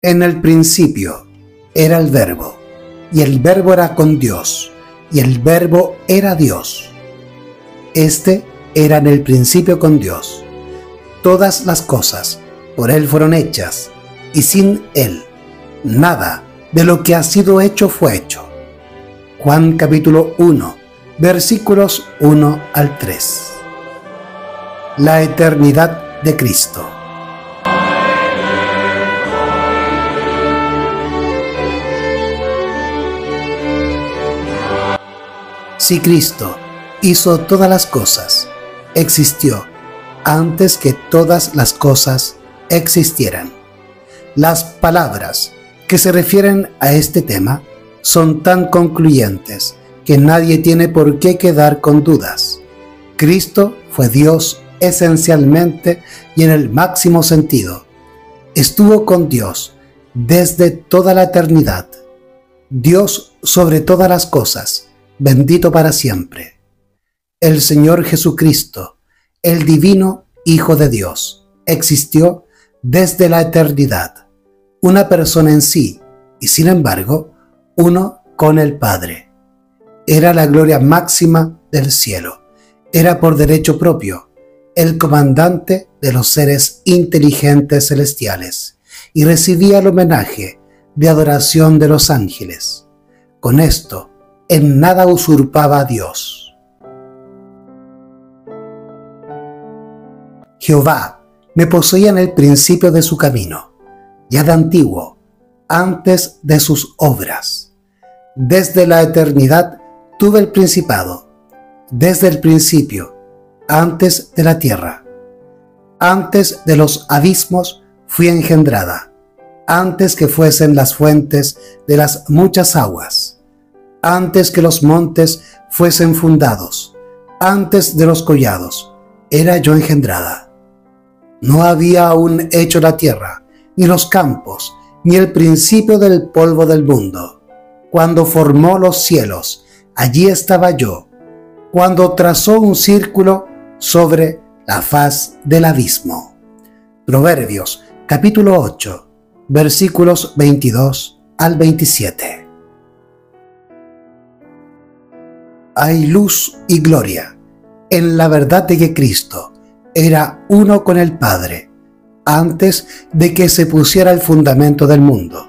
En el principio era el Verbo, y el Verbo era con Dios, y el Verbo era Dios. Este era en el principio con Dios. Todas las cosas por Él fueron hechas, y sin Él nada de lo que ha sido hecho fue hecho. Juan capítulo 1, versículos 1 al 3. La eternidad de Cristo. Si Cristo hizo todas las cosas, existió antes que todas las cosas existieran. Las palabras que se refieren a este tema son tan concluyentes que nadie tiene por qué quedar con dudas. Cristo fue Dios esencialmente y en el máximo sentido. Estuvo con Dios desde toda la eternidad. Dios sobre todas las cosas, bendito para siempre. El Señor Jesucristo, el divino Hijo de Dios, existió desde la eternidad, una persona en sí, y sin embargo, uno con el Padre. Era la gloria máxima del cielo, era por derecho propio, el comandante de los seres inteligentes celestiales, y recibía el homenaje de adoración de los ángeles. Con esto, en nada usurpaba a Dios. Jehová me poseía en el principio de su camino, ya de antiguo, antes de sus obras. Desde la eternidad tuve el principado, desde el principio, antes de la tierra. Antes de los abismos fui engendrada, antes que fuesen las fuentes de las muchas aguas. Antes que los montes fuesen fundados, antes de los collados, era yo engendrada. No había aún hecho la tierra, ni los campos, ni el principio del polvo del mundo. Cuando formó los cielos, allí estaba yo. Cuando trazó un círculo sobre la faz del abismo. Proverbios, capítulo 8, versículos 22 al 27. Hay luz y gloria en la verdad de que Cristo era uno con el Padre antes de que se pusiera el fundamento del mundo.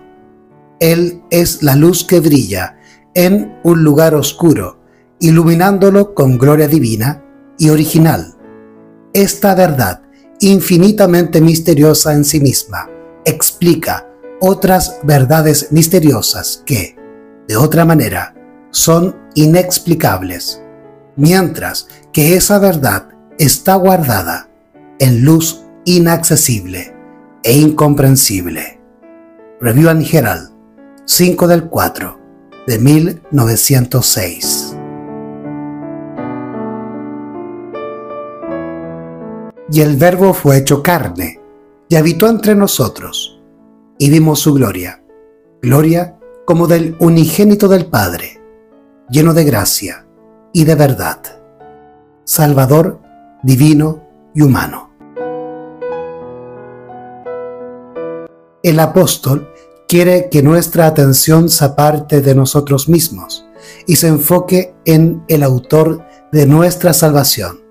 Él es la luz que brilla en un lugar oscuro, iluminándolo con gloria divina y original. Esta verdad, infinitamente misteriosa en sí misma, explica otras verdades misteriosas que, de otra manera, son inexplicables, mientras que esa verdad está guardada en luz inaccesible e incomprensible. Review and Herald, 5/4 de 1906. Y el Verbo fue hecho carne, y habitó entre nosotros, y vimos su gloria, gloria como del unigénito del Padre, lleno de gracia y de verdad, Salvador divino y humano. El apóstol quiere que nuestra atención se aparte de nosotros mismos y se enfoque en el autor de nuestra salvación.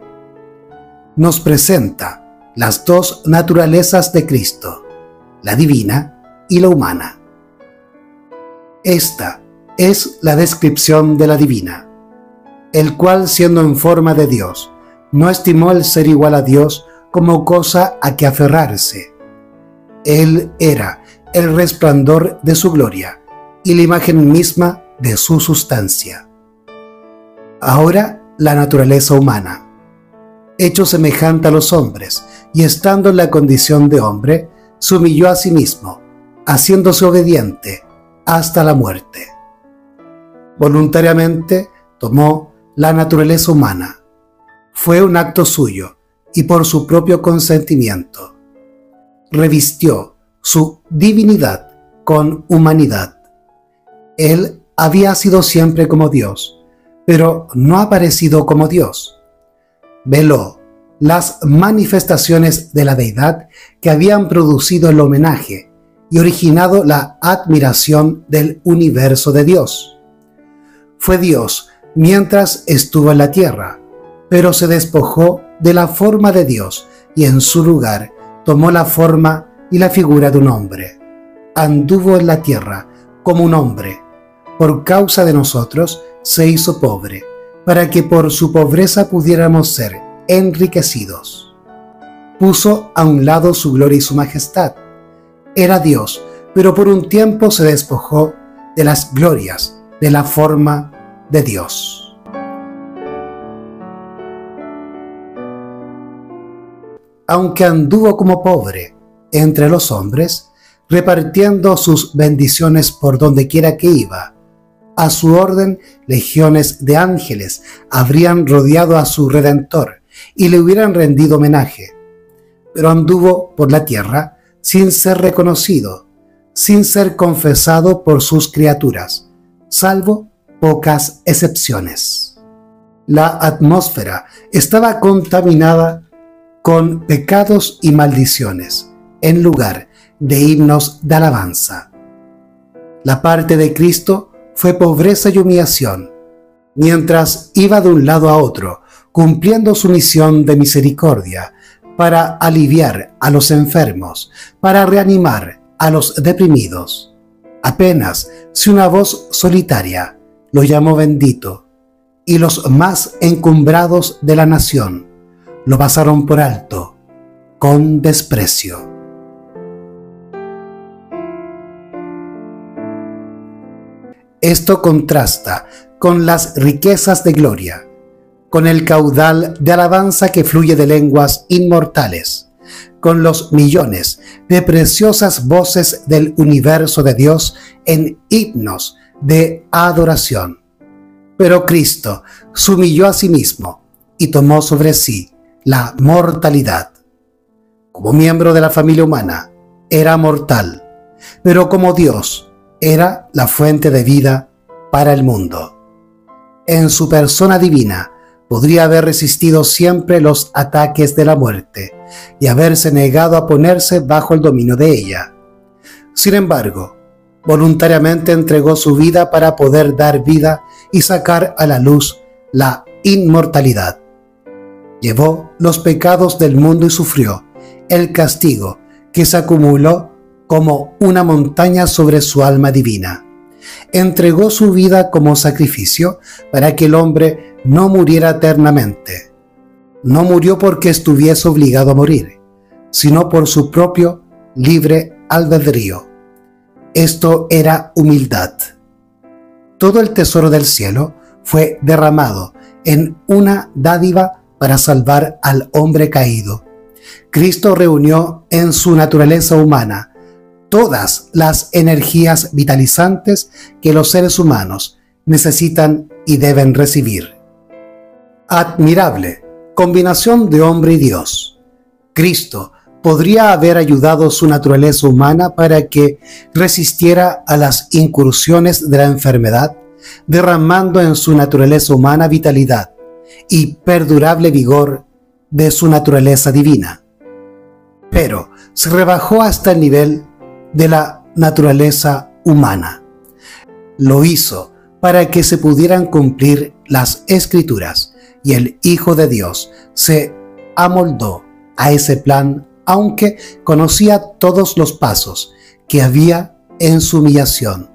Nos presenta las dos naturalezas de Cristo, la divina y la humana. Esta es la descripción de la divina, el cual, siendo en forma de Dios, no estimó el ser igual a Dios como cosa a que aferrarse. Él era el resplandor de su gloria y la imagen misma de su sustancia. Ahora la naturaleza humana, hecho semejante a los hombres y estando en la condición de hombre, se humilló a sí mismo, haciéndose obediente hasta la muerte. Voluntariamente tomó la naturaleza humana. Fue un acto suyo y por su propio consentimiento. Revistió su divinidad con humanidad. Él había sido siempre como Dios, pero no ha aparecido como Dios. Veló las manifestaciones de la deidad que habían producido el homenaje y originado la admiración del universo de Dios. Fue Dios mientras estuvo en la tierra, pero se despojó de la forma de Dios y en su lugar tomó la forma y la figura de un hombre. Anduvo en la tierra como un hombre. Por causa de nosotros se hizo pobre, para que por su pobreza pudiéramos ser enriquecidos. Puso a un lado su gloria y su majestad. Era Dios, pero por un tiempo se despojó de las glorias, de la forma de Dios. Aunque anduvo como pobre entre los hombres, repartiendo sus bendiciones por donde quiera que iba, a su orden legiones de ángeles habrían rodeado a su Redentor y le hubieran rendido homenaje. Pero anduvo por la tierra sin ser reconocido, sin ser confesado por sus criaturas, salvo pocas excepciones. La atmósfera estaba contaminada con pecados y maldiciones, en lugar de himnos de alabanza. La parte de Cristo fue pobreza y humillación, mientras iba de un lado a otro, cumpliendo su misión de misericordia, para aliviar a los enfermos, para reanimar a los deprimidos. Apenas si una voz solitaria lo llamó bendito, y los más encumbrados de la nación lo pasaron por alto, con desprecio. Esto contrasta con las riquezas de gloria, con el caudal de alabanza que fluye de lenguas inmortales, con los millones de preciosas voces del universo de Dios en himnos de adoración. Pero Cristo se humilló a sí mismo y tomó sobre sí la mortalidad. Como miembro de la familia humana, era mortal, pero como Dios, era la fuente de vida para el mundo. En su persona divina, podría haber resistido siempre los ataques de la muerte y haberse negado a ponerse bajo el dominio de ella. Sin embargo, voluntariamente entregó su vida para poder dar vida y sacar a la luz la inmortalidad. Llevó los pecados del mundo y sufrió el castigo que se acumuló como una montaña sobre su alma divina. Entregó su vida como sacrificio para que el hombre no muriera eternamente. No murió porque estuviese obligado a morir, sino por su propio libre albedrío. Esto era humildad. Todo el tesoro del cielo fue derramado en una dádiva para salvar al hombre caído. Cristo reunió en su naturaleza humana todas las energías vitalizantes que los seres humanos necesitan y deben recibir. Admirable combinación de hombre y Dios. Cristo podría haber ayudado su naturaleza humana para que resistiera a las incursiones de la enfermedad, derramando en su naturaleza humana vitalidad y perdurable vigor de su naturaleza divina. Pero se rebajó hasta el nivel de la naturaleza humana. Lo hizo para que se pudieran cumplir las Escrituras, y el Hijo de Dios se amoldó a ese plan, aunque conocía todos los pasos que había en su humillación,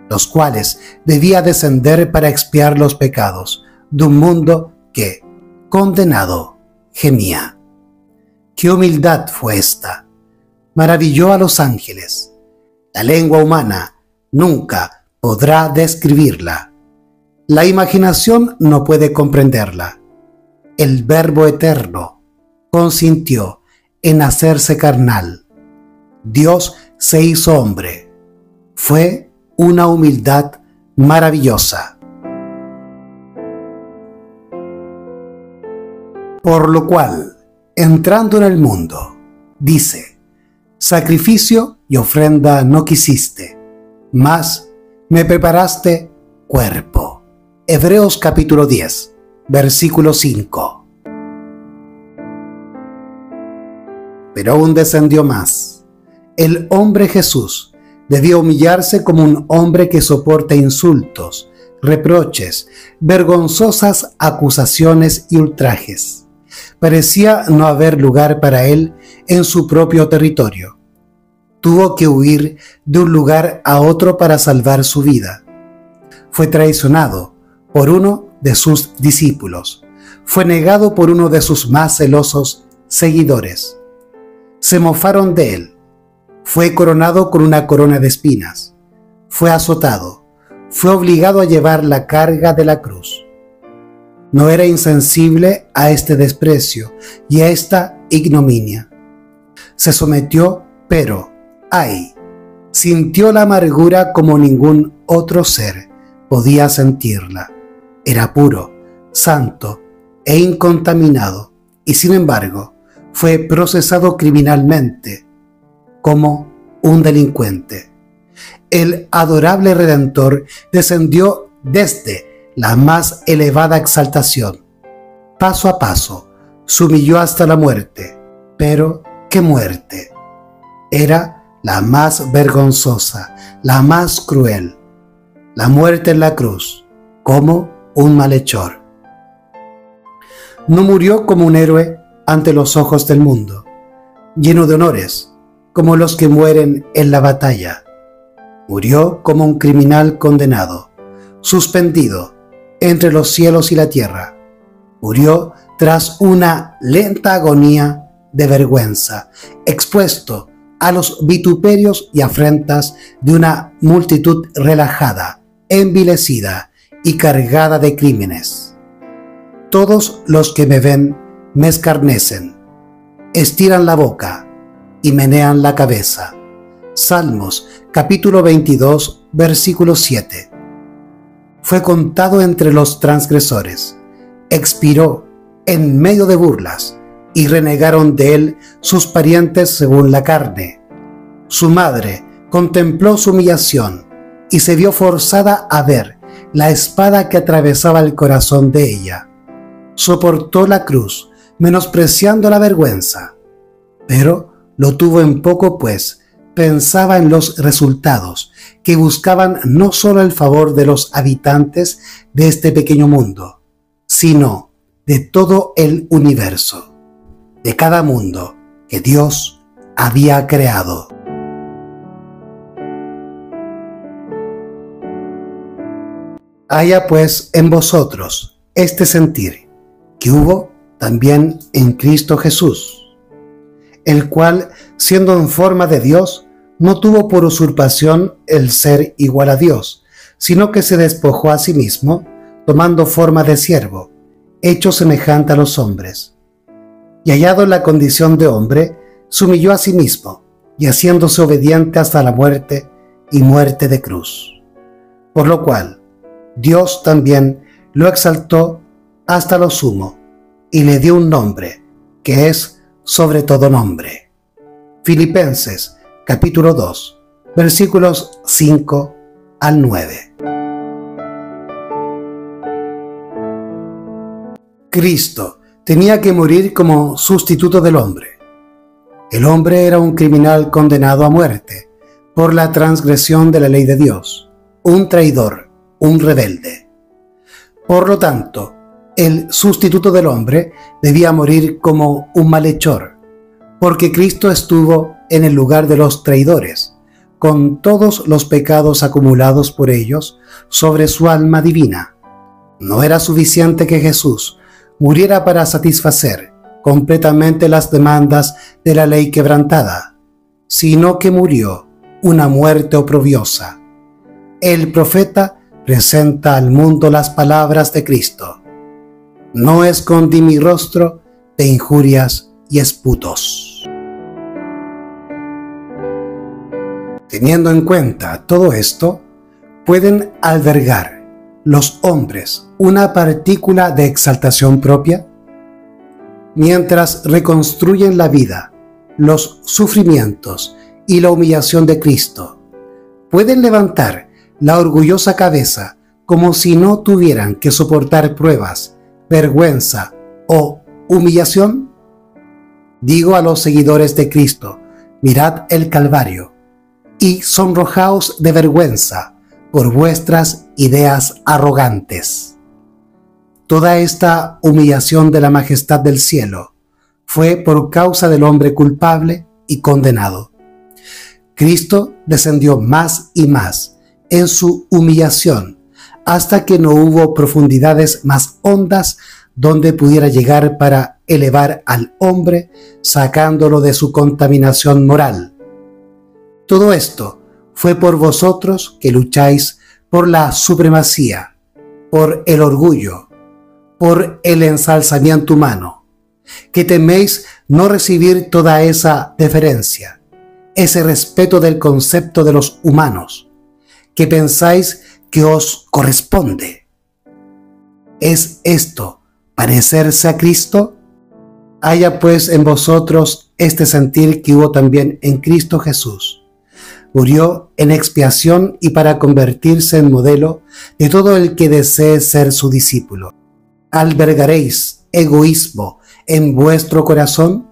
los cuales debía descender para expiar los pecados de un mundo que, condenado, gemía. ¡Qué humildad fue esta! Maravilló a los ángeles. La lengua humana nunca podrá describirla. La imaginación no puede comprenderla. El Verbo eterno consintió en hacerse carnal. Dios se hizo hombre. Fue una humildad maravillosa. Por lo cual, entrando en el mundo, dice: sacrificio y ofrenda no quisiste, mas me preparaste cuerpo. Hebreos capítulo 10, versículo 5. Pero aún descendió más. el hombre Jesús debía humillarse como un hombre que soporta insultos, reproches, vergonzosas acusaciones y ultrajes. Parecía no haber lugar para él en su propio territorio. Tuvo que huir de un lugar a otro para salvar su vida. Fue traicionado por uno de sus discípulos. Fue negado por uno de sus más celosos seguidores. Se mofaron de él. Fue coronado con una corona de espinas. Fue azotado. Fue obligado a llevar la carga de la cruz. No era insensible a este desprecio y a esta ignominia. Se sometió, pero, ¡ay!, sintió la amargura como ningún otro ser podía sentirla. Era puro, santo e incontaminado, y sin embargo, fue procesado criminalmente como un delincuente. El adorable Redentor descendió desde la más elevada exaltación. Paso a paso, se humilló hasta la muerte. Pero, ¿qué muerte? Era la más vergonzosa, la más cruel. La muerte en la cruz, como un malhechor. No murió como un héroe ante los ojos del mundo, lleno de honores, como los que mueren en la batalla. Murió como un criminal condenado, suspendido entre los cielos y la tierra. Murió tras una lenta agonía de vergüenza, expuesto a los vituperios y afrentas de una multitud relajada, envilecida y cargada de crímenes. Todos los que me ven me escarnecen, estiran la boca y menean la cabeza. Salmos capítulo 22, versículo 7. Fue contado entre los transgresores, expiró en medio de burlas, y renegaron de él sus parientes según la carne. Su madre contempló su humillación y se vio forzada a ver la espada que atravesaba el corazón de ella. Soportó la cruz, menospreciando la vergüenza, pero lo tuvo en poco, pues pensaba en los resultados que buscaban no solo el favor de los habitantes de este pequeño mundo, sino de todo el universo, de cada mundo que Dios había creado. Haya pues en vosotros este sentir que hubo también en Cristo Jesús, el cual, siendo en forma de Dios, no tuvo por usurpación el ser igual a Dios, sino que se despojó a sí mismo, tomando forma de siervo, hecho semejante a los hombres. Y hallado en la condición de hombre, se humilló a sí mismo, y haciéndose obediente hasta la muerte, y muerte de cruz. Por lo cual, Dios también lo exaltó hasta lo sumo, y le dio un nombre, que es sobre todo nombre. Filipenses capítulo 2, versículos 5 al 9. Cristo tenía que morir como sustituto del hombre. El hombre era un criminal condenado a muerte por la transgresión de la ley de Dios, un traidor, un rebelde. Por lo tanto, el sustituto del hombre debía morir como un malhechor, porque Cristo estuvo en el lugar de los traidores, con todos los pecados acumulados por ellos sobre su alma divina. No era suficiente que Jesús muriera para satisfacer completamente las demandas de la ley quebrantada, sino que murió una muerte oprobiosa. El profeta presenta al mundo las palabras de Cristo: no escondí mi rostro de injurias y esputos. Teniendo en cuenta todo esto, ¿pueden albergar los hombres una partícula de exaltación propia? Mientras reconstruyen la vida, los sufrimientos y la humillación de Cristo, ¿pueden levantar la orgullosa cabeza como si no tuvieran que soportar pruebas, vergüenza o humillación? Digo a los seguidores de Cristo Mirad el Calvario y sonrojaos de vergüenza por vuestras ideas arrogantes. Toda esta humillación de la majestad del cielo fue por causa del hombre culpable y condenado. Cristo descendió más y más en su humillación hasta que no hubo profundidades más hondas donde pudiera llegar para elevar al hombre sacándolo de su contaminación moral. Todo esto fue por vosotros que lucháis por la supremacía, por el orgullo, por el ensalzamiento humano, que teméis no recibir toda esa deferencia, ese respeto del concepto de los humanos, que pensáis que os corresponde. ¿Es esto parecerse a Cristo? Haya pues en vosotros este sentir que hubo también en Cristo Jesús. Murió en expiación y para convertirse en modelo de todo el que desee ser su discípulo. ¿Albergaréis egoísmo en vuestro corazón?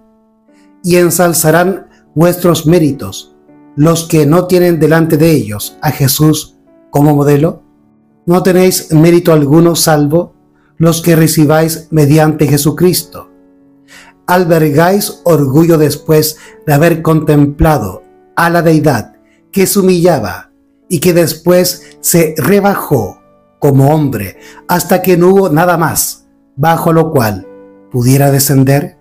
¿Y ensalzarán vuestros méritos los que no tienen delante de ellos a Jesús como modelo? ¿No tenéis mérito alguno salvo los que recibáis mediante Jesucristo? ¿Albergáis orgullo después de haber contemplado a la deidad que se humillaba y que después se rebajó como hombre hasta que no hubo nada más bajo lo cual pudiera descender?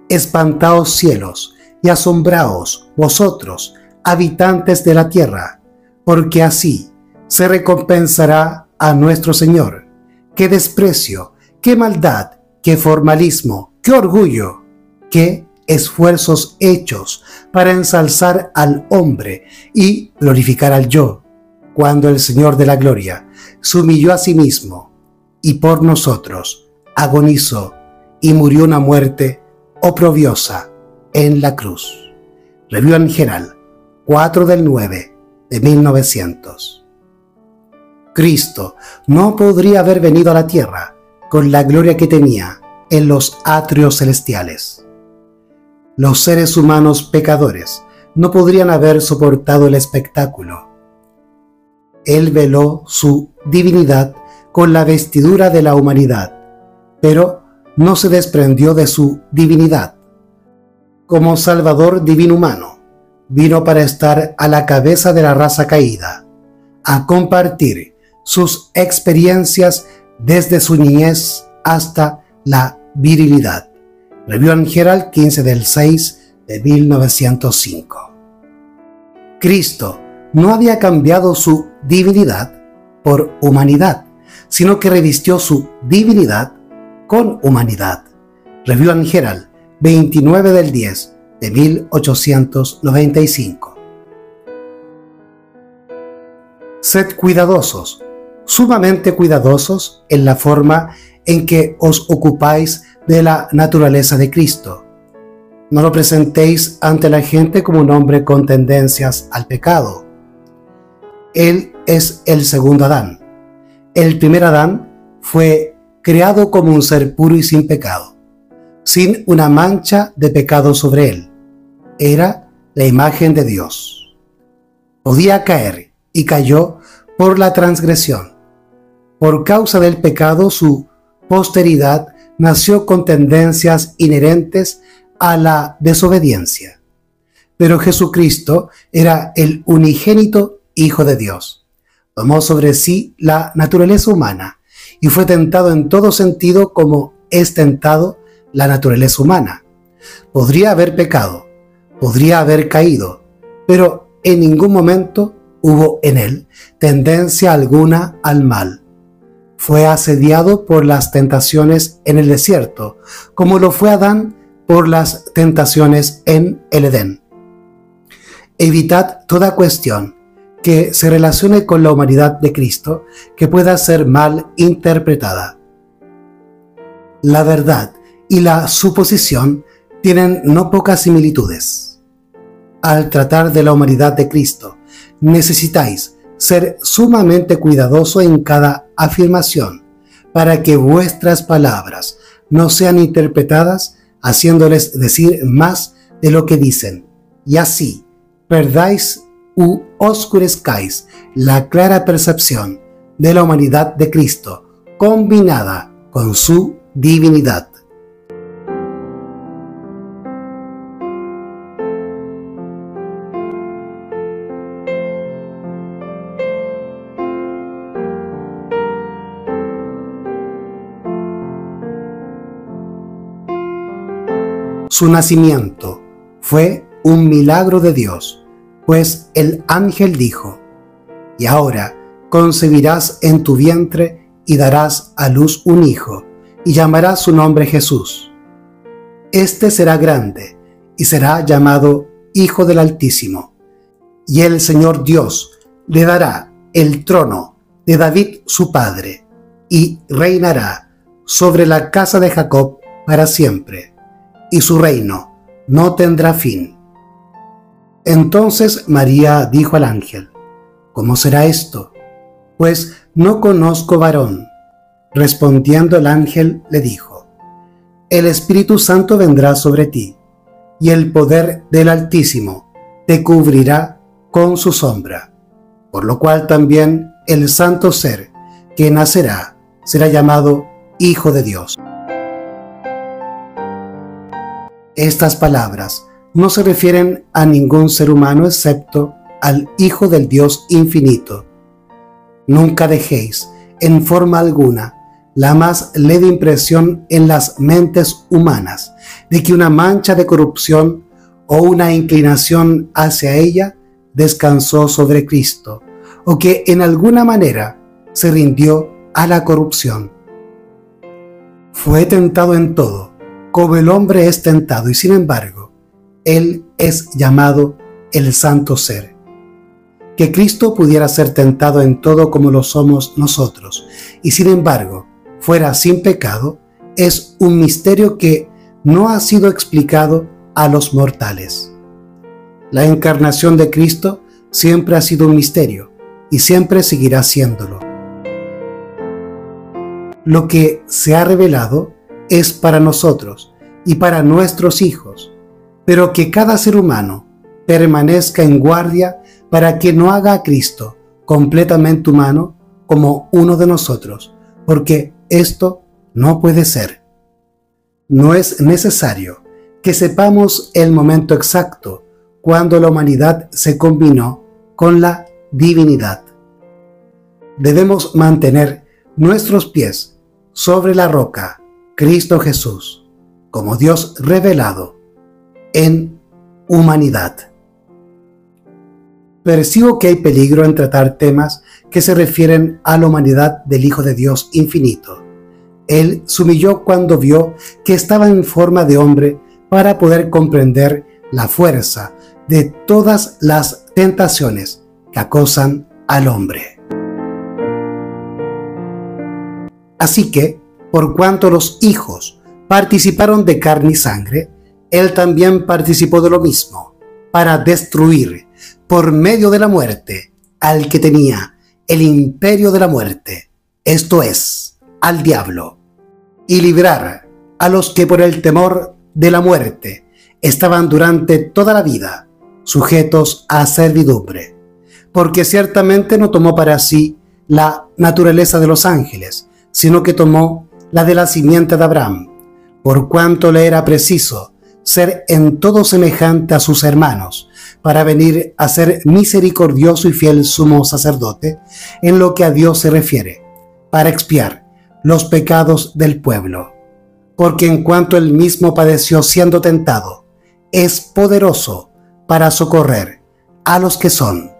Espantaos cielos y asombraos vosotros, habitantes de la tierra, porque así se recompensará a nuestro Señor. ¡Qué desprecio, qué maldad, qué formalismo, qué orgullo, qué esfuerzos hechos para ensalzar al hombre y glorificar al yo, cuando el Señor de la gloria se humilló a sí mismo y por nosotros agonizó y murió una muerte oprobiosa en la cruz. Review and Herald, 4/9 de 1900. Cristo no podría haber venido a la tierra con la gloria que tenía en los atrios celestiales. Los seres humanos pecadores no podrían haber soportado el espectáculo. Él veló su divinidad con la vestidura de la humanidad, pero no se desprendió de su divinidad. Como Salvador divino humano, vino para estar a la cabeza de la raza caída, a compartir sus experiencias desde su niñez hasta la virilidad. Review and Herald, 15/6 de 1905. Cristo no había cambiado su divinidad por humanidad, sino que revistió su divinidad con humanidad. Review and Herald, 29/10 de 1895. Sed cuidadosos, sumamente cuidadosos en la forma en que os ocupáis de la naturaleza de Cristo. No lo presentéis ante la gente como un hombre con tendencias al pecado. Él es el segundo Adán. El primer Adán fue creado como un ser puro y sin pecado, sin una mancha de pecado sobre él. Era la imagen de Dios. Podía caer y cayó por la transgresión. Por causa del pecado, su posteridad nació con tendencias inherentes a la desobediencia. Pero Jesucristo era el unigénito Hijo de Dios. Tomó sobre sí la naturaleza humana y fue tentado en todo sentido como es tentado la naturaleza humana. Podría haber pecado, podría haber caído, pero en ningún momento hubo en él tendencia alguna al mal. Fue asediado por las tentaciones en el desierto, como lo fue Adán por las tentaciones en el Edén. Evitad toda cuestión que se relacione con la humanidad de Cristo que pueda ser mal interpretada. La verdad y la suposición tienen no pocas similitudes. Al tratar de la humanidad de Cristo, necesitáis ser sumamente cuidadoso en cada afirmación para que vuestras palabras no sean interpretadas haciéndoles decir más de lo que dicen, y así perdáis u oscurezcáis la clara percepción de la humanidad de Cristo combinada con su divinidad. Su nacimiento fue un milagro de Dios, pues el ángel dijo: «Y ahora concebirás en tu vientre y darás a luz un hijo, y llamarás su nombre Jesús. Este será grande, y será llamado Hijo del Altísimo. Y el Señor Dios le dará el trono de David su padre, y reinará sobre la casa de Jacob para siempre, y su reino no tendrá fin». Entonces María dijo al ángel: «¿Cómo será esto? Pues no conozco varón». Respondiendo el ángel le dijo: «El Espíritu Santo vendrá sobre ti, y el poder del Altísimo te cubrirá con su sombra, por lo cual también el santo ser que nacerá será llamado Hijo de Dios». Estas palabras no se refieren a ningún ser humano excepto al Hijo del Dios infinito. Nunca dejéis, en forma alguna, la más leve impresión en las mentes humanas de que una mancha de corrupción o una inclinación hacia ella descansó sobre Cristo, o que en alguna manera se rindió a la corrupción. Fue tentado en todo, como el hombre es tentado, y sin embargo, Él es llamado el Santo Ser. Que Cristo pudiera ser tentado en todo como lo somos nosotros, y sin embargo fuera sin pecado, es un misterio que no ha sido explicado a los mortales. La encarnación de Cristo siempre ha sido un misterio, y siempre seguirá siéndolo. Lo que se ha revelado es para nosotros y para nuestros hijos, pero que cada ser humano permanezca en guardia para que no haga a Cristo completamente humano como uno de nosotros, porque esto no puede ser. No es necesario que sepamos el momento exacto cuando la humanidad se combinó con la divinidad. Debemos mantener nuestros pies sobre la roca, Cristo Jesús, como Dios revelado en humanidad. Percibo que hay peligro en tratar temas que se refieren a la humanidad del Hijo de Dios infinito. Él se humilló cuando vio que estaba en forma de hombre para poder comprender la fuerza de todas las tentaciones que acosan al hombre. Así que, por cuanto los hijos participaron de carne y sangre, Él también participó de lo mismo, para destruir por medio de la muerte al que tenía el imperio de la muerte, esto es, al diablo, y librar a los que por el temor de la muerte estaban durante toda la vida sujetos a servidumbre, porque ciertamente no tomó para sí la naturaleza de los ángeles, sino que tomó la de la simiente de Abraham, por cuanto le era preciso ser en todo semejante a sus hermanos, para venir a ser misericordioso y fiel sumo sacerdote en lo que a Dios se refiere, para expiar los pecados del pueblo. Porque en cuanto él mismo padeció siendo tentado, es poderoso para socorrer a los que son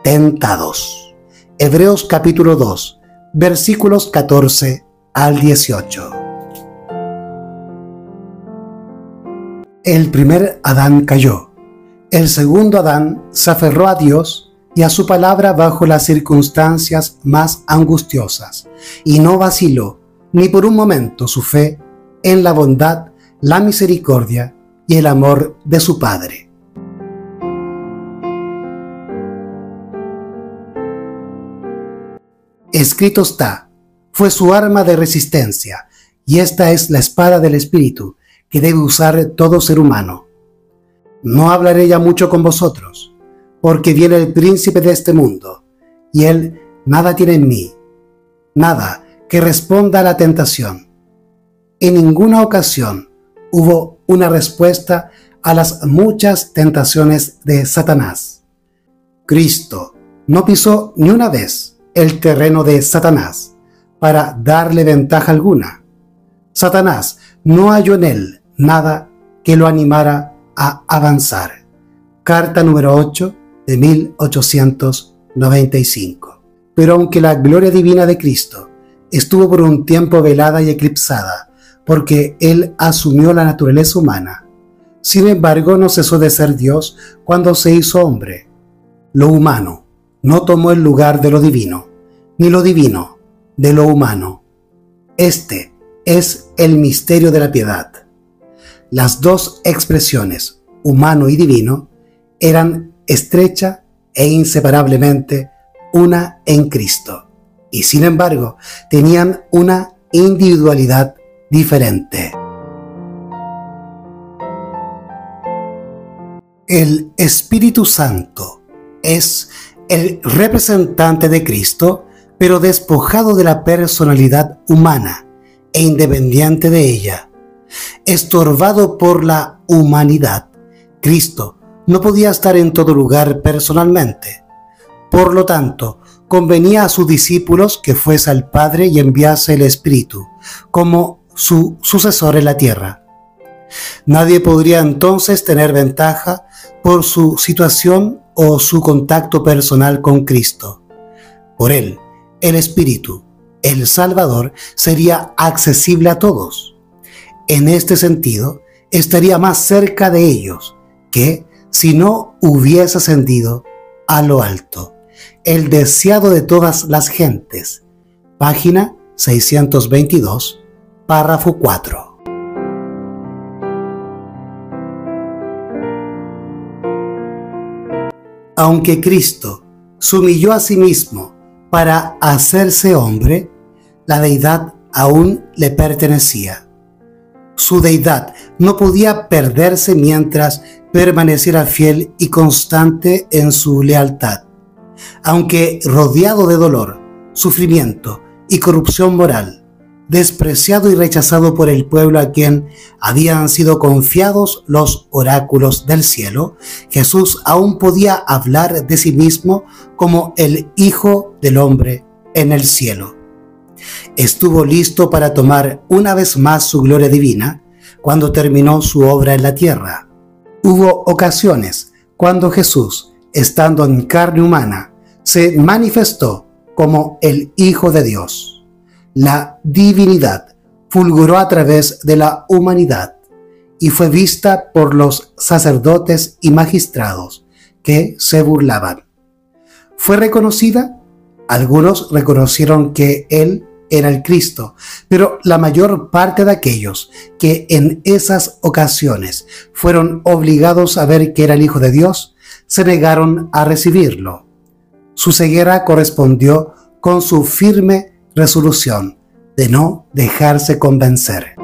tentados. Hebreos capítulo 2, versículos 14 al 18. El primer Adán cayó. El segundo Adán se aferró a Dios y a su palabra bajo las circunstancias más angustiosas, y no vaciló ni por un momento su fe en la bondad, la misericordia y el amor de su Padre. Escrito está, fue su arma de resistencia, y esta es la espada del Espíritu que debe usar todo ser humano. no hablaré ya mucho con vosotros, porque viene el príncipe de este mundo, y él nada tiene en mí, nada que responda a la tentación. En ninguna ocasión hubo una respuesta a las muchas tentaciones de Satanás. Cristo no pisó ni una vez el terreno de Satanás para darle ventaja alguna. Satanás no halló en él nada que lo animara a avanzar. Carta número 8 de 1895. Pero aunque la gloria divina de Cristo estuvo por un tiempo velada y eclipsada, porque Él asumió la naturaleza humana, sin embargo no cesó de ser Dios cuando se hizo hombre. Lo humano no tomó el lugar de lo divino, ni lo divino de lo humano. Este es el misterio de la piedad. Las dos expresiones, humano y divino, eran estrecha e inseparablemente una en Cristo, y sin embargo tenían una individualidad diferente. El Espíritu Santo es el representante de Cristo, pero despojado de la personalidad humana e independiente de ella. Estorbado por la humanidad, Cristo no podía estar en todo lugar personalmente. Por lo tanto, convenía a sus discípulos que fuese al Padre y enviase el Espíritu como su sucesor en la tierra. Nadie podría entonces tener ventaja por su situación o su contacto personal con Cristo. Por él, el Espíritu, el Salvador, sería accesible a todos. En este sentido, estaría más cerca de ellos que si no hubiese ascendido a lo alto. El deseado de todas las gentes. Página 622, párrafo 4. Aunque Cristo se humilló a sí mismo para hacerse hombre, la deidad aún le pertenecía. Su deidad no podía perderse mientras permaneciera fiel y constante en su lealtad. Aunque rodeado de dolor, sufrimiento y corrupción moral, despreciado y rechazado por el pueblo a quien habían sido confiados los oráculos del cielo, Jesús aún podía hablar de sí mismo como el Hijo del Hombre en el cielo. Estuvo listo para tomar una vez más su gloria divina cuando terminó su obra en la tierra. Hubo ocasiones cuando Jesús, estando en carne humana, se manifestó como el Hijo de Dios. La divinidad fulguró a través de la humanidad y fue vista por los sacerdotes y magistrados que se burlaban. ¿Fue reconocida? Algunos reconocieron que Él era el Cristo, pero la mayor parte de aquellos que en esas ocasiones fueron obligados a ver que era el Hijo de Dios, se negaron a recibirlo. Su ceguera correspondió con su firme resolución de no dejarse convencer.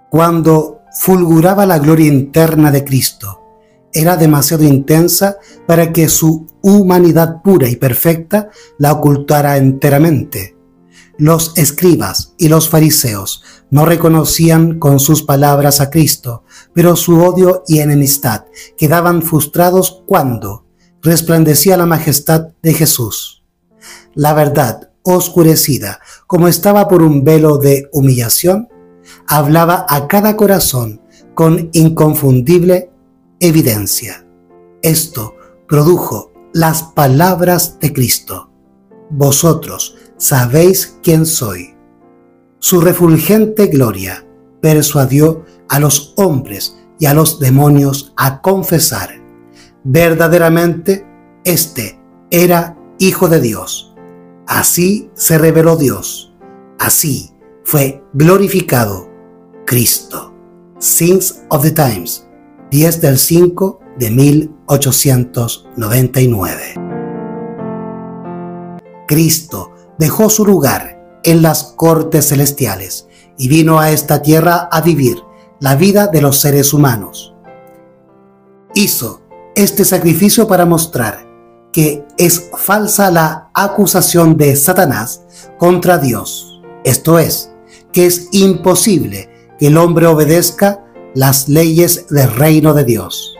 Cuando fulguraba la gloria interna de Cristo, era demasiado intensa para que su humanidad pura y perfecta la ocultara enteramente. Los escribas y los fariseos no reconocían con sus palabras a Cristo, pero su odio y enemistad quedaban frustrados cuando resplandecía la majestad de Jesús. La verdad, oscurecida como estaba por un velo de humillación, hablaba a cada corazón con inconfundible evidencia. Esto produjo las palabras de Cristo: vosotros sabéis quién soy. Su refulgente gloria persuadió a los hombres y a los demonios a confesar: verdaderamente este era Hijo de Dios. Así se reveló Dios, así fue glorificado Cristo. Signs of the Times, 10/5/1800. 1899. Cristo dejó su lugar en las cortes celestiales y vino a esta tierra a vivir la vida de los seres humanos. Hizo este sacrificio para mostrar que es falsa la acusación de Satanás contra Dios. Esto es, que es imposible que el hombre obedezca las leyes del reino de Dios.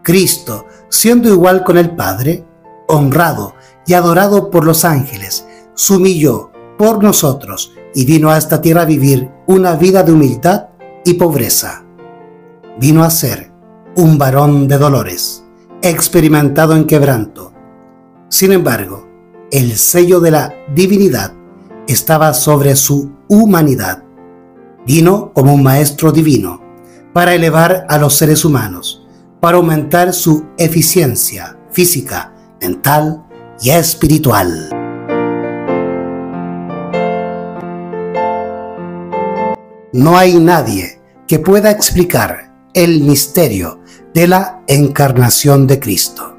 Cristo, siendo igual con el Padre, honrado y adorado por los ángeles, se humilló por nosotros y vino a esta tierra a vivir una vida de humildad y pobreza. Vino a ser un varón de dolores, experimentado en quebranto. Sin embargo, el sello de la divinidad estaba sobre su humanidad. Vino como un maestro divino para elevar a los seres humanos, para aumentar su eficiencia física, mental y espiritual. No hay nadie que pueda explicar el misterio de la encarnación de Cristo.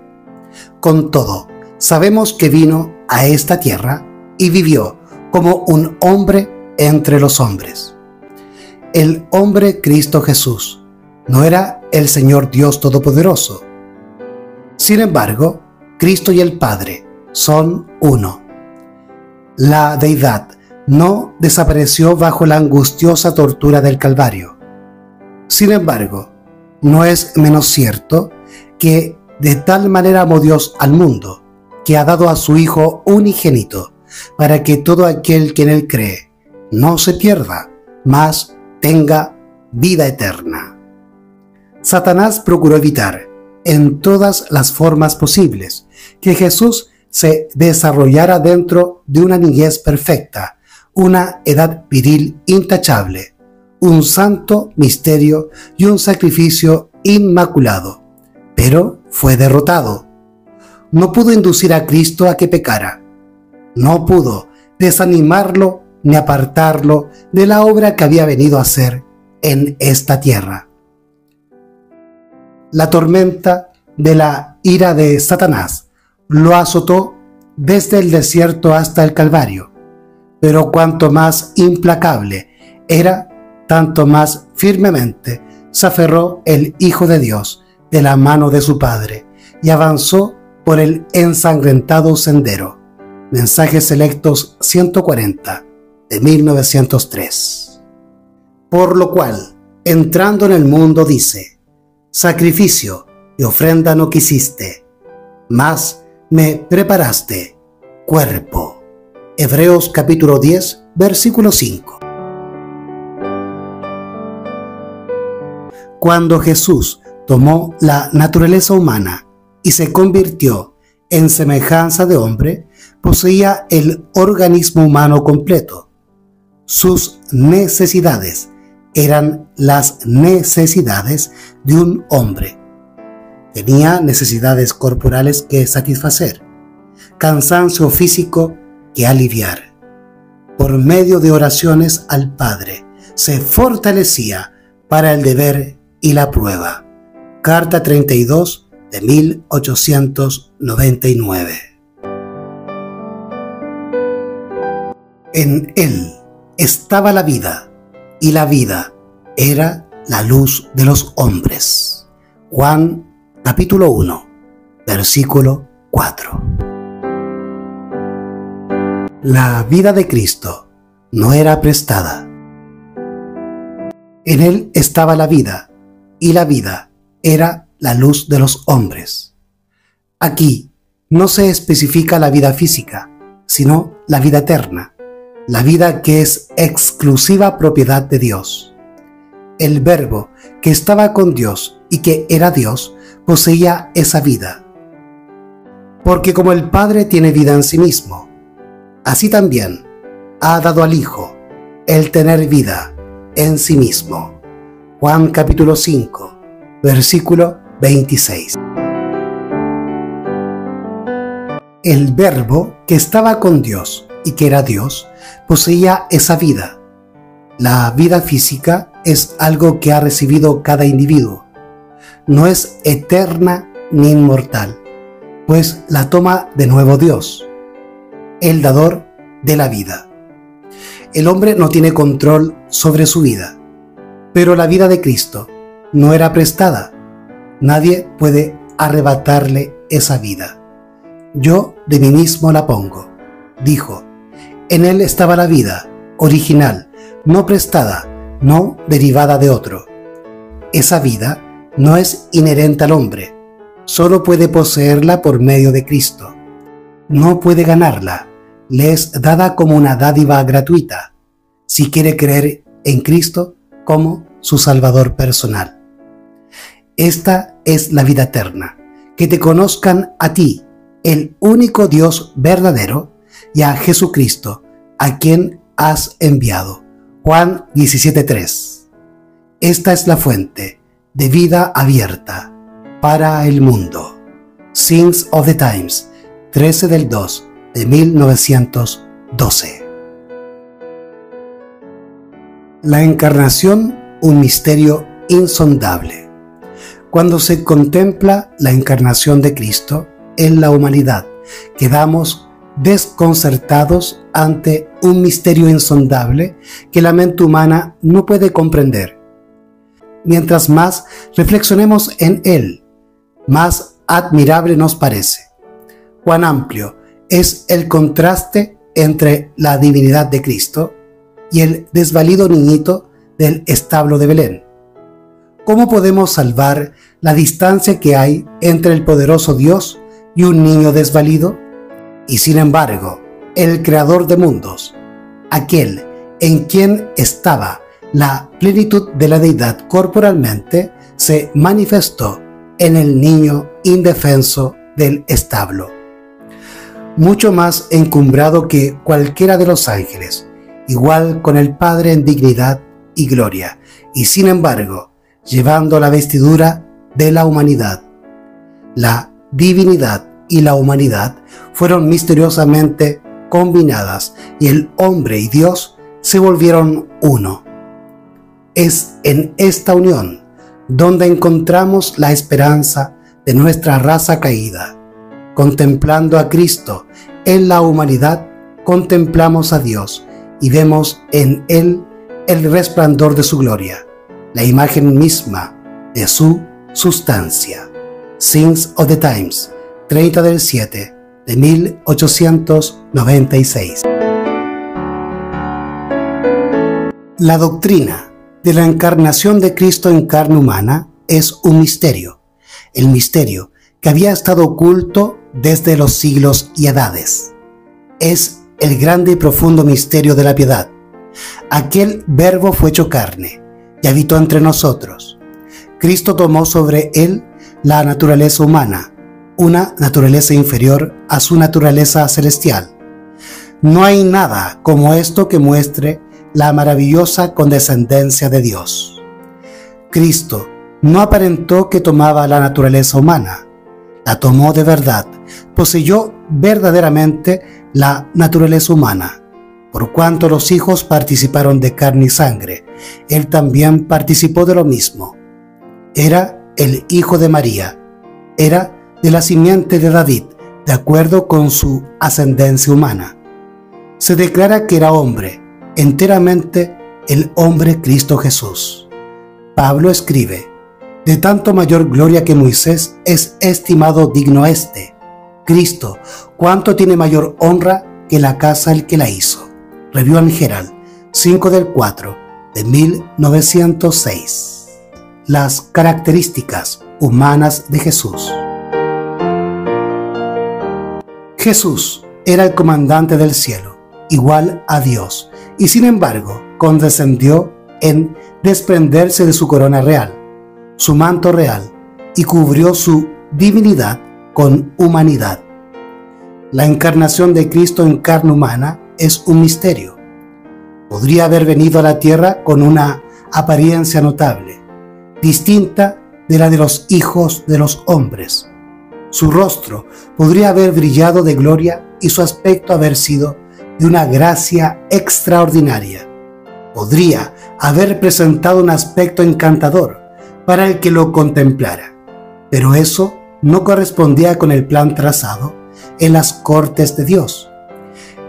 Con todo, sabemos que vino a esta tierra y vivió como un hombre entre los hombres. El hombre Cristo Jesús no era el Señor Dios Todopoderoso. Sin embargo, Cristo y el Padre son uno. La deidad no desapareció bajo la angustiosa tortura del Calvario. Sin embargo, no es menos cierto que de tal manera amó Dios al mundo, que ha dado a su Hijo unigénito, para que todo aquel que en él cree no se pierda, mas tenga vida eterna. Satanás procuró evitar, en todas las formas posibles, que Jesús se desarrollara dentro de una niñez perfecta, una edad viril intachable, un santo misterio y un sacrificio inmaculado, pero fue derrotado. No pudo inducir a Cristo a que pecara. No pudo desanimarlo ni apartarlo de la obra que había venido a hacer en esta tierra. La tormenta de la ira de Satanás lo azotó desde el desierto hasta el Calvario, pero cuanto más implacable era, tanto más firmemente se aferró el Hijo de Dios de la mano de su Padre y avanzó por el ensangrentado sendero. Mensajes Selectos 140 de 1903. Por lo cual, entrando en el mundo, dice: sacrificio y ofrenda no quisiste, mas me preparaste cuerpo. Hebreos capítulo 10, versículo 5. Cuando Jesús tomó la naturaleza humana y se convirtió en semejanza de hombre, poseía el organismo humano completo. Sus necesidades eran las necesidades de un hombre. Tenía necesidades corporales que satisfacer, cansancio físico que aliviar. Por medio de oraciones al Padre, se fortalecía para el deber y la prueba. Carta 32 de 1899. En él estaba la vida, y la vida era la luz de los hombres. Juan capítulo 1, versículo 4. La vida de Cristo no era prestada. En él estaba la vida, y la vida era la luz de los hombres. Aquí no se especifica la vida física, sino la vida eterna, la vida que es exclusiva propiedad de Dios. El Verbo que estaba con Dios y que era Dios poseía esa vida. Porque como el Padre tiene vida en sí mismo, así también ha dado al Hijo el tener vida en sí mismo. Juan capítulo 5, versículo 26. El Verbo que estaba con Dios y que era Dios poseía esa vida. La vida física es algo que ha recibido cada individuo. No es eterna ni inmortal, pues la toma de nuevo Dios, el dador de la vida. El hombre no tiene control sobre su vida, pero la vida de Cristo no era prestada. Nadie puede arrebatarle esa vida. Yo de mí mismo la pongo, dijo. En él estaba la vida, original, no prestada, no derivada de otro. Esa vida no es inherente al hombre, solo puede poseerla por medio de Cristo. No puede ganarla, le es dada como una dádiva gratuita, si quiere creer en Cristo como su Salvador personal. Esta es la vida eterna, que te conozcan a ti, el único Dios verdadero, y a Jesucristo, a quien has enviado. Juan 17:3. Esta es la fuente de vida abierta para el mundo. Signs of the Times, 13/2 de 1912. La encarnación, un misterio insondable. Cuando se contempla la encarnación de Cristo en la humanidad, quedamos desconcertados ante un misterio insondable que la mente humana no puede comprender. Mientras más reflexionemos en él, más admirable nos parece. Cuán amplio es el contraste entre la divinidad de Cristo y el desvalido niñito del establo de Belén. ¿Cómo podemos salvar la distancia que hay entre el poderoso Dios y un niño desvalido? Y sin embargo, el creador de mundos, aquel en quien estaba la plenitud de la deidad corporalmente, se manifestó en el niño indefenso del establo. Mucho más encumbrado que cualquiera de los ángeles, igual con el Padre en dignidad y gloria, y sin embargo, llevando la vestidura de la humanidad. La divinidad y la humanidad fueron misteriosamente combinadas y el hombre y Dios se volvieron uno. Es en esta unión donde encontramos la esperanza de nuestra raza caída. Contemplando a Cristo en la humanidad, contemplamos a Dios y vemos en Él el resplandor de su gloria, la imagen misma de su sustancia. Signs of the Times, 30/7 de 1896. La doctrina de la encarnación de Cristo en carne humana es un misterio, el misterio que había estado oculto desde los siglos y edades. Es el grande y profundo misterio de la piedad. Aquel Verbo fue hecho carne y habitó entre nosotros. Cristo tomó sobre él la naturaleza humana, una naturaleza inferior a su naturaleza celestial. No hay nada como esto que muestre la maravillosa condescendencia de Dios. Cristo no aparentó que tomaba la naturaleza humana, la tomó de verdad, poseyó verdaderamente la naturaleza humana. Por cuanto los hijos participaron de carne y sangre, él también participó de lo mismo. Era el hijo de María, era de la simiente de David, de acuerdo con su ascendencia humana. Se declara que era hombre, enteramente el hombre Cristo Jesús. Pablo escribe: de tanto mayor gloria que Moisés es estimado digno este, Cristo, cuánto tiene mayor honra que la casa el que la hizo. Review and Herald, 5/4 de 1906. Las características humanas de Jesús. Jesús era el comandante del cielo, igual a Dios, y sin embargo condescendió en desprenderse de su corona real, su manto real, y cubrió su divinidad con humanidad. La encarnación de Cristo en carne humana es un misterio. Podría haber venido a la tierra con una apariencia notable, distinta de la de los hijos de los hombres. Su rostro podría haber brillado de gloria y su aspecto haber sido de una gracia extraordinaria. Podría haber presentado un aspecto encantador para el que lo contemplara, pero eso no correspondía con el plan trazado en las cortes de Dios.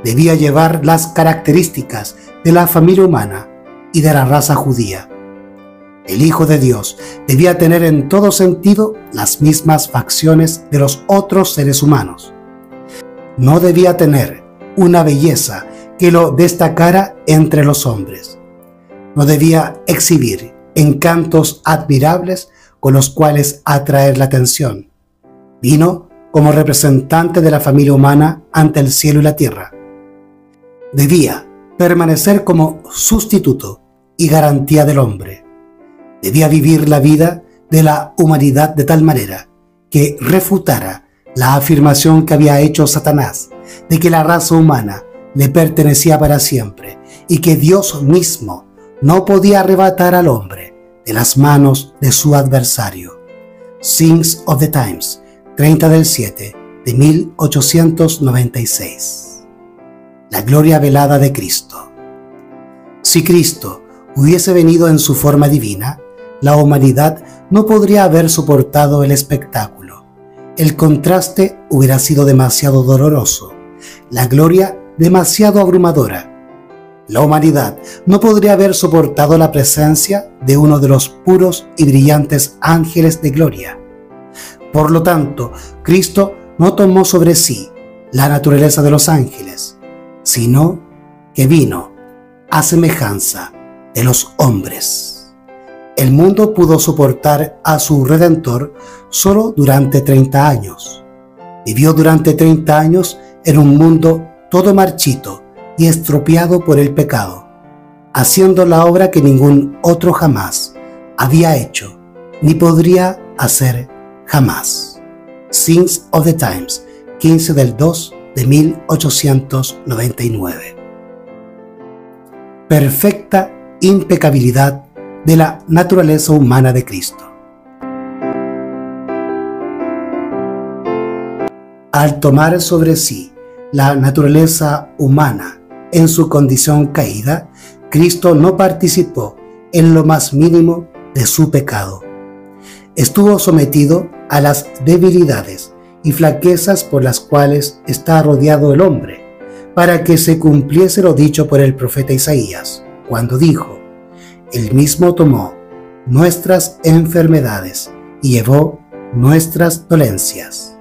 Debía llevar las características de la familia humana y de la raza judía. El Hijo de Dios debía tener en todo sentido las mismas facciones de los otros seres humanos. No debía tener una belleza que lo destacara entre los hombres. No debía exhibir encantos admirables con los cuales atraer la atención. Vino como representante de la familia humana ante el cielo y la tierra. Debía permanecer como sustituto y garantía del hombre. Debía vivir la vida de la humanidad de tal manera que refutara la afirmación que había hecho Satanás de que la raza humana le pertenecía para siempre y que Dios mismo no podía arrebatar al hombre de las manos de su adversario. Signs of the Times, 30/7 de 1896. La gloria velada de Cristo. Si Cristo hubiese venido en su forma divina, la humanidad no podría haber soportado el espectáculo. El contraste hubiera sido demasiado doloroso, la gloria demasiado abrumadora. La humanidad no podría haber soportado la presencia de uno de los puros y brillantes ángeles de gloria. Por lo tanto, Cristo no tomó sobre sí la naturaleza de los ángeles, sino que vino a semejanza de los hombres. El mundo pudo soportar a su Redentor solo durante 30 años. Vivió durante 30 años en un mundo todo marchito y estropeado por el pecado, haciendo la obra que ningún otro jamás había hecho, ni podría hacer jamás. Signs of the Times, 15/2 de 1899. Perfecta impecabilidad de la naturaleza humana de Cristo. Al tomar sobre sí la naturaleza humana en su condición caída, Cristo no participó en lo más mínimo de su pecado. Estuvo sometido a las debilidades y flaquezas por las cuales está rodeado el hombre, para que se cumpliese lo dicho por el profeta Isaías, cuando dijo: Él mismo tomó nuestras enfermedades y llevó nuestras dolencias.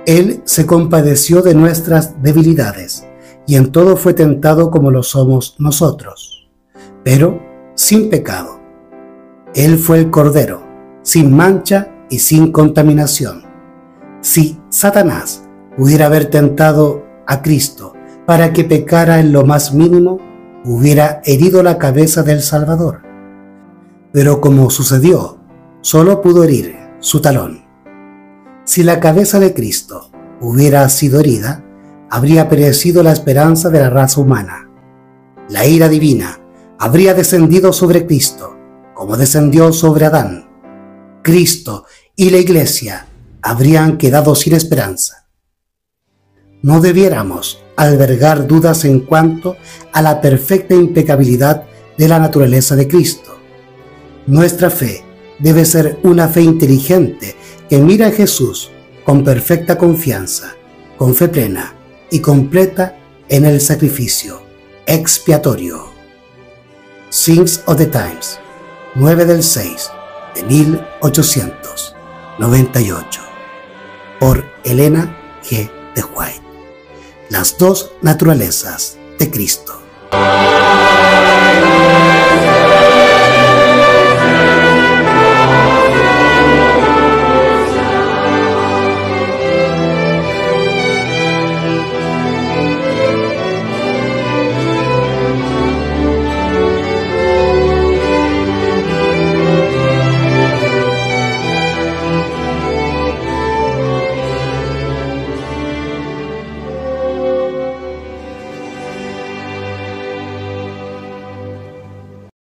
Él se compadeció de nuestras debilidades y en todo fue tentado como lo somos nosotros, pero sin pecado. Él fue el Cordero, sin mancha y sin contaminación. Si Satanás pudiera haber tentado a Cristo para que pecara en lo más mínimo, hubiera herido la cabeza del Salvador. Pero como sucedió, solo pudo herir su talón. Si la cabeza de Cristo hubiera sido herida, habría perecido la esperanza de la raza humana. La ira divina habría descendido sobre Cristo, como descendió sobre Adán. Cristo y la Iglesia habrían quedado sin esperanza. No debiéramos albergar dudas en cuanto a la perfecta impecabilidad de la naturaleza de Cristo. Nuestra fe debe ser una fe inteligente que mira a Jesús con perfecta confianza, con fe plena y completa en el sacrificio expiatorio. Signs of the Times, 9/6 de 1898, por Elena G. de White. Las dos naturalezas de Cristo.